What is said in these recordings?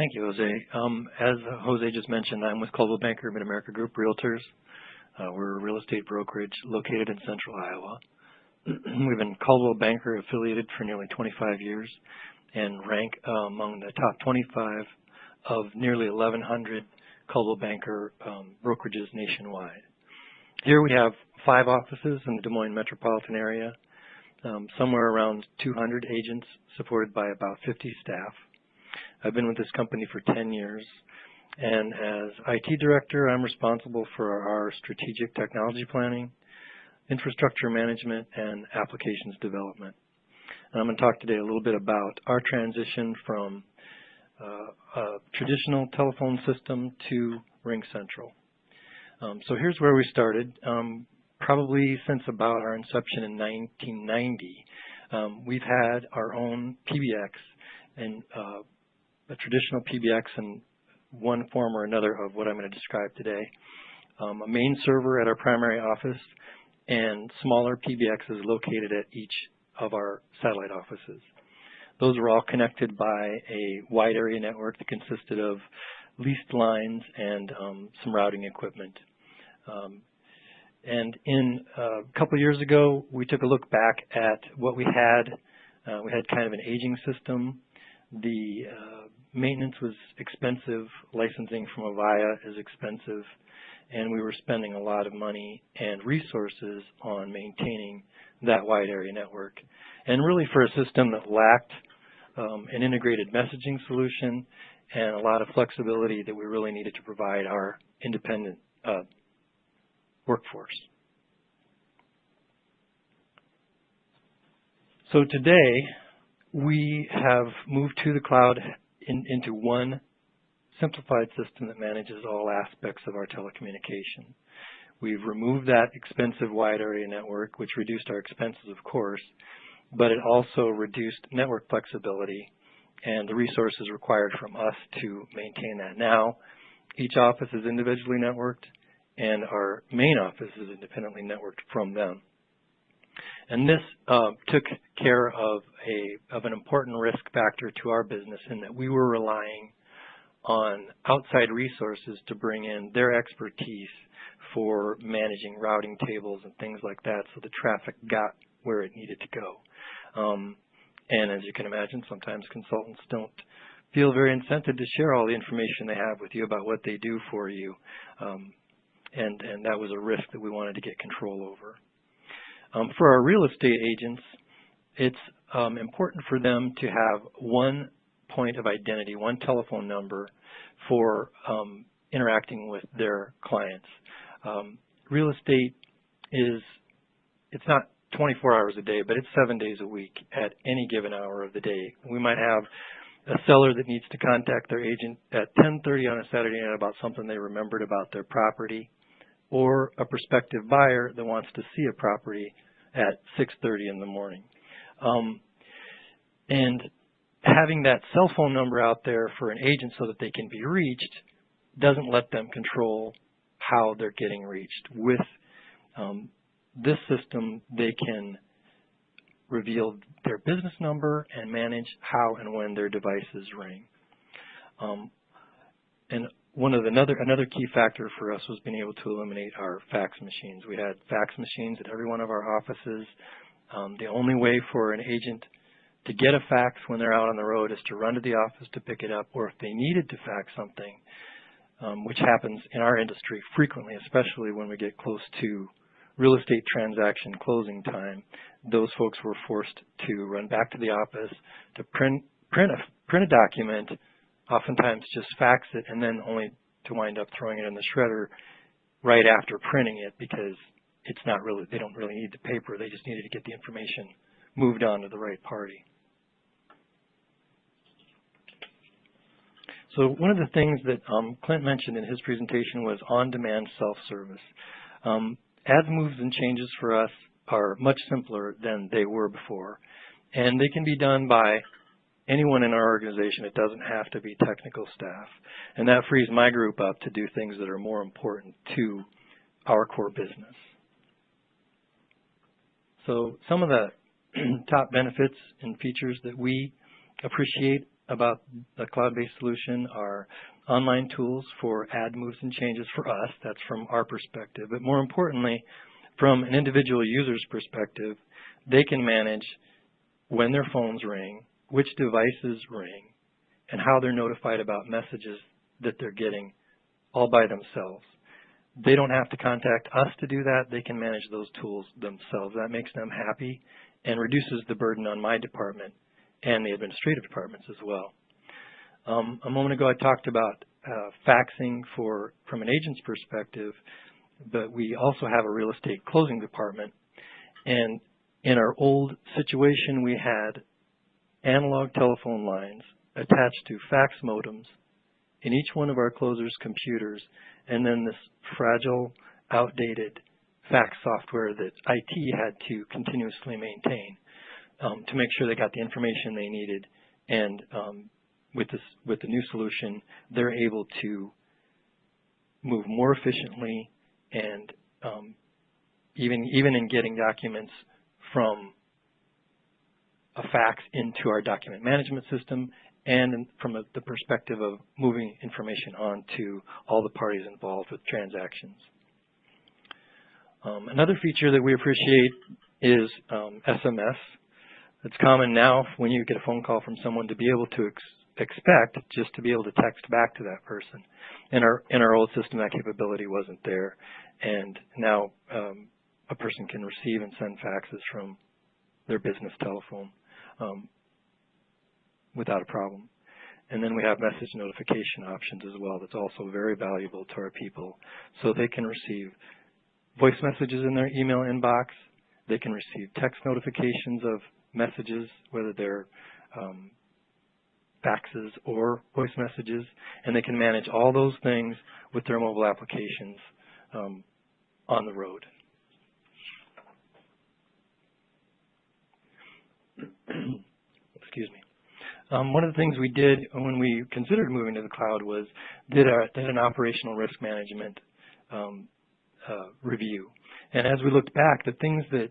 Thank you, Jose. As Jose just mentioned, I'm with Coldwell Banker, Mid-America Group Realtors. We're a real estate brokerage located in central Iowa. We've been Coldwell Banker affiliated for nearly 25 years and rank among the top 25 of nearly 1,100 Coldwell Banker brokerages nationwide. Here we have 5 offices in the Des Moines metropolitan area, somewhere around 200 agents supported by about 50 staff. I've been with this company for 10 years, and as IT director, I'm responsible for our strategic technology planning, infrastructure management, and applications development. And I'm going to talk today a little bit about our transition from a traditional telephone system to RingCentral. So here's where we started. Probably since about our inception in 1990, we've had our own PBX and a traditional PBX in one form or another of what I'm going to describe today. A main server at our primary office and smaller PBXs located at each of our satellite offices. Those were all connected by a wide area network that consisted of leased lines and some routing equipment. And in a couple of years ago, we took a look back at what we had. We had kind of an aging system. The maintenance was expensive. Licensing from Avaya is expensive. And we were spending a lot of money and resources on maintaining that wide area network. And really for a system that lacked an integrated messaging solution and a lot of flexibility that we really needed to provide our independent workforce. So today, we have moved to the cloud into one simplified system that manages all aspects of our telecommunication. We've removed that expensive wide area network, which reduced our expenses, of course, but it also reduced network flexibility and the resources required from us to maintain that. Now, each office is individually networked, and our main office is independently networked from them. And this took care of an important risk factor to our business in that we were relying on outside resources to bring in their expertise for managing routing tables and things like that so the traffic got where it needed to go. And as you can imagine, sometimes consultants don't feel very incented to share all the information they have with you about what they do for you. And that was a risk that we wanted to get control over. For our real estate agents, it's important for them to have one point of identity, one telephone number for interacting with their clients. Real estate it's not 24 hours a day, but it's 7 days a week at any given hour of the day. We might have a seller that needs to contact their agent at 10:30 on a Saturday night about something they remembered about their property, or a prospective buyer that wants to see a property at 6:30 in the morning. And having that cell phone number out there for an agent so that they can be reached doesn't let them control how they're getting reached. With this system, they can reveal their business number and manage how and when their devices ring. And another key factor for us was being able to eliminate our fax machines. We had fax machines at every one of our offices. The only way for an agent to get a fax when they're out on the road is to run to the office to pick it up, or if they needed to fax something, which happens in our industry frequently, especially when we get close to real estate transaction closing time, those folks were forced to run back to the office to print a document, oftentimes just fax it, and then only to wind up throwing it in the shredder right after printing it because they don't really need the paper. They just needed to get the information moved on to the right party. So one of the things that Clint mentioned in his presentation was on-demand self-service. Ads, moves, and changes for us are much simpler than they were before, and they can be done by anyone in our organization. It doesn't have to be technical staff, and that frees my group up to do things that are more important to our core business. So some of the top benefits and features that we appreciate about the cloud-based solution are online tools for add moves and changes for us. That's from our perspective. But more importantly, from an individual user's perspective, they can manage when their phones ring, which devices ring, and how they're notified about messages that they're getting all by themselves. They don't have to contact us to do that. They can manage those tools themselves. That makes them happy and reduces the burden on my department and the administrative departments as well. A moment ago I talked about faxing from an agent's perspective, but we also have a real estate closing department. And in our old situation, we had analog telephone lines attached to fax modems in each one of our closers' computers, and then this fragile, outdated fax software that IT had to continuously maintain to make sure they got the information they needed. And with the new solution, they're able to move more efficiently, and even in getting documents from a fax into our document management system, and from the perspective of moving information on to all the parties involved with transactions. Another feature that we appreciate is SMS. It's common now when you get a phone call from someone to be able to expect just to be able to text back to that person. In our old system, that capability wasn't there, and now a person can receive and send faxes from their business telephone without a problem. And then we have message notification options as well. That's also very valuable to our people. So they can receive voice messages in their email inbox. They can receive text notifications of messages, whether they're faxes or voice messages, and they can manage all those things with their mobile applications on the road. Excuse me. One of the things we did when we considered moving to the cloud was did an operational risk management review. And as we looked back, the things that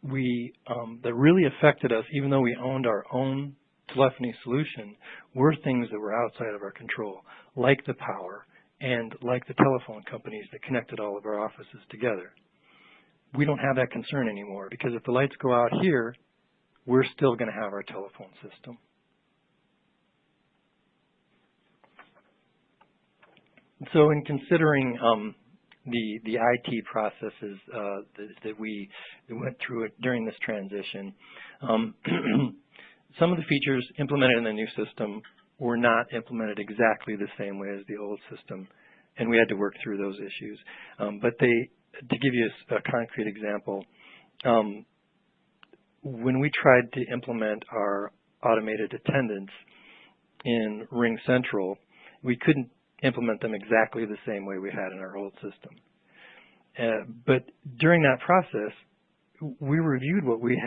that really affected us, even though we owned our own telephony solution, were things that were outside of our control, like the power and like the telephone companies that connected all of our offices together. We don't have that concern anymore, because if the lights go out here, we're still going to have our telephone system. So in considering the IT processes that we went through during this transition, some of the features implemented in the new system were not implemented exactly the same way as the old system, and we had to work through those issues. But to give you a concrete example, when we tried to implement our automated attendants in RingCentral, we couldn't implement them exactly the same way we had in our old system. But during that process, we reviewed what we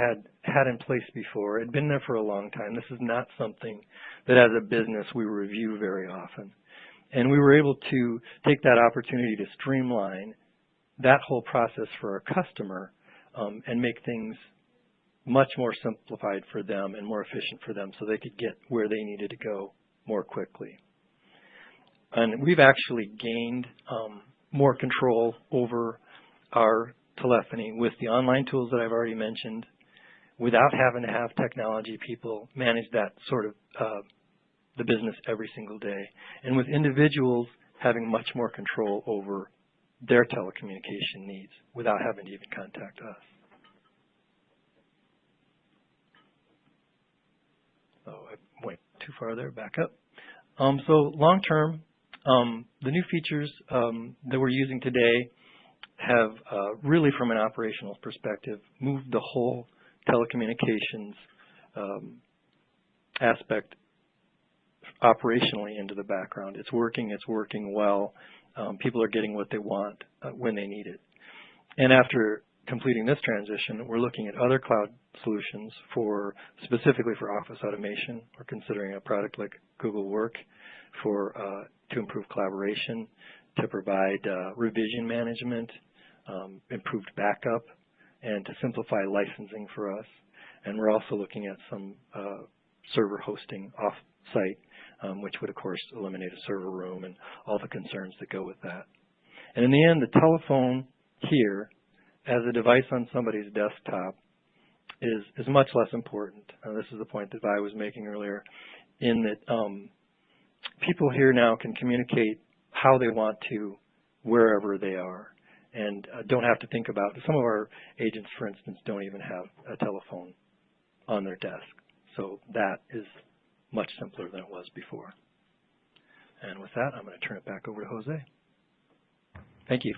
had in place before. It had been there for a long time. This is not something that as a business we review very often. And we were able to take that opportunity to streamline that whole process for our customer and make things much more simplified for them and more efficient for them, so they could get where they needed to go more quickly. And we've actually gained more control over our telephony with the online tools that I've already mentioned, without having to have technology people manage that sort of the business every single day, and with individuals having much more control over their telecommunication needs without having to even contact us. Oh, I went too far there, back up. So long term, the new features that we're using today have really, from an operational perspective, moved the whole telecommunications aspect operationally into the background. It's working well. People are getting what they want when they need it. And after completing this transition, we're looking at other cloud solutions specifically for office automation. We're considering a product like Google Work to improve collaboration, to provide revision management, improved backup, and to simplify licensing for us. And we're also looking at some server hosting off-site, which would, of course, eliminate a server room and all the concerns that go with that. And in the end, the telephone here, as a device on somebody's desktop, is much less important. This is the point that Vi was making earlier, in that people here now can communicate how they want to, wherever they are, and don't have to think about, some of our agents, for instance, don't even have a telephone on their desk. So that is much simpler than it was before. And with that, I'm going to turn it back over to Jose. Thank you.